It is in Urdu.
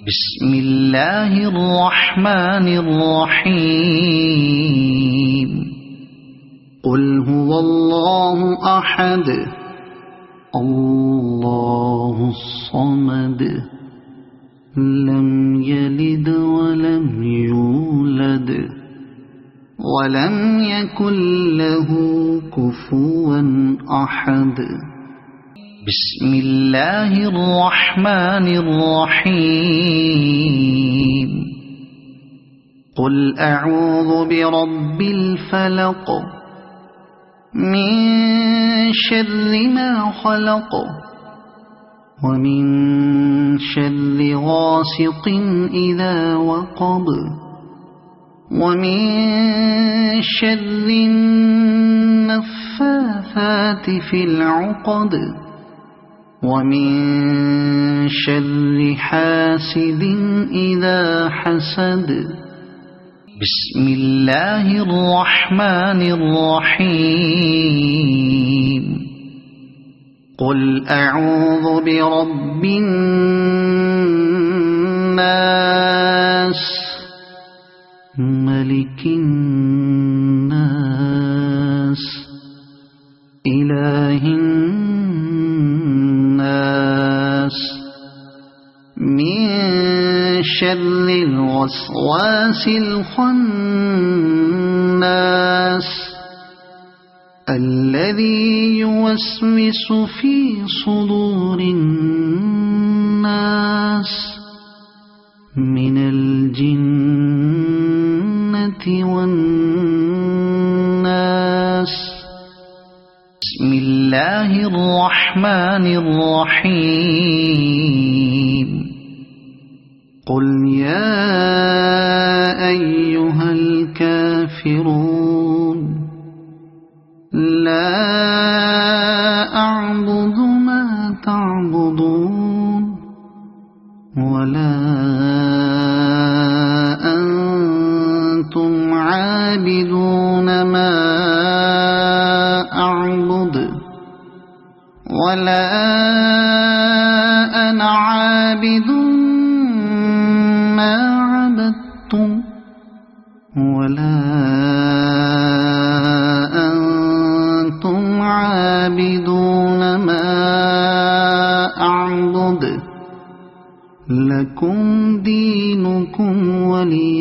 بسم الله الرحمن الرحيم قل هو الله أحد الله الصمد لم يلد ولم يولد ولم يكن له كفوا أحد بسم الله الرحمن الرحيم قل أعوذ برب الفلق من شر ما خلق ومن شر غاسق إذا وقب ومن شر النفاثات في العقد ومن شر حاسد إذا حسد بسم الله الرحمن الرحيم قل أعوذ برب الناس ملك الناس إله الناس من شر الوسواس الخناس الذي يوسوس في صدور الناس من الجنة والناس بسم الله الرحمن الرحيم قل يا أيها الكافرون لا أعبد ما تعبدون ولا أنتم عابدون ما أعبد ولا أنا عابد ما عبدتم ولا أنتم عابدون ما أعبد لكم دينكم ولي